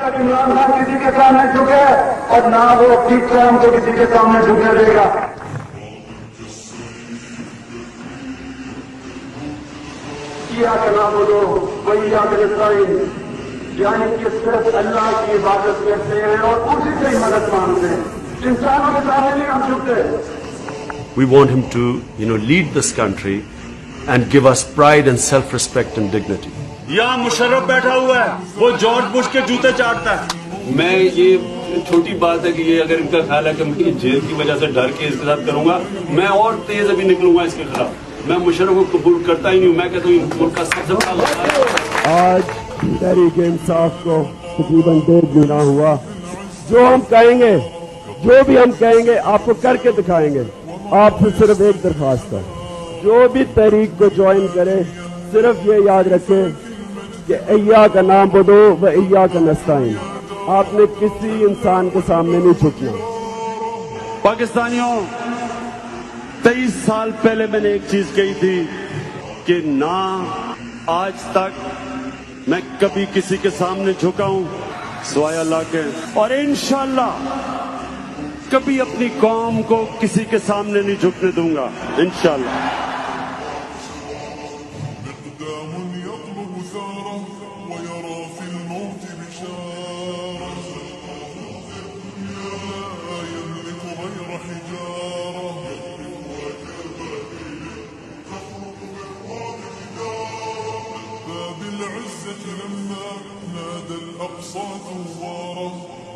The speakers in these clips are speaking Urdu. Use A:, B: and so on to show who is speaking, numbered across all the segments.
A: تک عمران خان کسی کے سامنے جھکے اور نہ وہ اپنی قوم کو کسی کے سامنے جھکنے دے گا. کیا کرنا بولو وہی نستعین، یعنی کہ صرف اللہ کی عبادت کرتے ہیں اور اسی سے ہی مدد مانگتے ہیں، انسانوں کے سامنے نہیں ہم جھکتے.
B: We want him to, lead this country and give us pride and self-respect and dignity.
C: یہاں مشرف بیٹھا ہوا ہے، وہ جارج بش کے جوتے چاٹتا ہے.
D: میں یہ چھوٹی بات ہے کہ یہ اگر ان کا خیال ہے کہ میں جیل کی وجہ سے ڈر کے اس کے ساتھ کروں گا، میں اور تیز ابھی نکلوں گا اس کے خلاف. میں مشرف کو قبول کرتا ہی نہیں ہوں. میں کہتا ہوں ملک کا سب سے بڑا
E: آج تحریک انصاف کو تقریباً 1.5 مہینہ ہوا. جو ہم کہیں گے، جو بھی ہم کہیں گے آپ کو کر کے دکھائیں گے. آپ سے صرف ایک درخواست ہے، جو بھی تحریک کو جوائن کرے صرف یہ یاد رکھے کہ ایاک نعبد و ایاک نستعین. آپ نے کسی انسان کے سامنے نہیں جھکنا.
C: پاکستانیوں، 23 سال پہلے میں نے ایک چیز کہی تھی کہ نہ آج تک میں کبھی کسی کے سامنے جھکا ہوں سوائے اللہ کے، اور انشاءاللہ کبھی اپنی قوم کو کسی کے سامنے نہیں جھکنے دوں گا انشاءاللہ.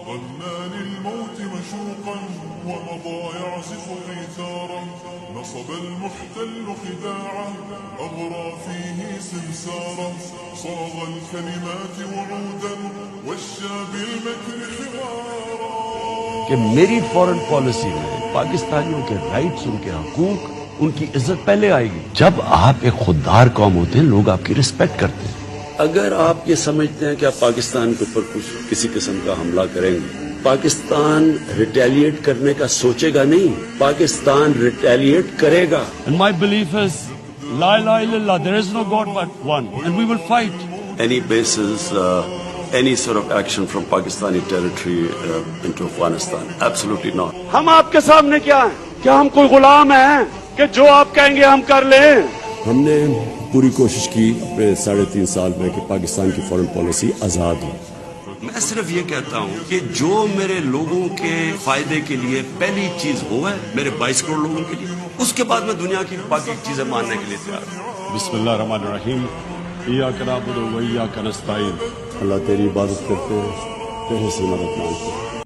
F: غنان الموت مشوقا ومضى يعزف قيثارا نصب المحتل خداعا أغرى فيه سمسارا صاغ الكلمات وعودا وشى بالمكر حوارا.
B: کہ میری فورن پالیسی میں پاکستانیوں کے رائٹس، ان کے حقوق، ان کی عزت پہلے آئے گی. جب آپ ایک خوددار قوم ہوتے ہیں لوگ آپ کی رسپیکٹ کرتے ہیں.
D: اگر آپ یہ سمجھتے ہیں کہ آپ پاکستان کے اوپر کسی قسم کا حملہ کریں گے، پاکستان ریٹیلیٹ کرنے کا سوچے گا نہیں، پاکستان ریٹیلیٹ کرے گا.
C: And my belief is La ilaha illallah, there is no God but one, and we will fight.
B: Any basis, any sort of action from Pakistani territory into Afghanistan? Absolutely not.
C: ہم آپ کے سامنے کیا ہیں؟ کیا ہم کوئی غلام ہیں کہ جو آپ کہیں گے ہم کر لیں؟
G: ہم نے پوری کوشش کی اپنے 3.5 سال میں کہ پاکستان کی فورن پالیسی آزاد ہو.
B: میں صرف یہ کہتا ہوں کہ جو میرے لوگوں کے فائدے کے لیے پہلی چیز وہ ہے، میرے 22 کروڑ لوگوں کے لیے، اس کے بعد میں دنیا کی باقی چیزیں ماننے کے لیے تیار ہوں.
C: بسم اللہ الرحمن الرحیم. ایاک نعبد و ایاک نستعین.
G: اللہ تیری عبادت کرتے ہیں، تیرے سے مدد مانگتے ہیں.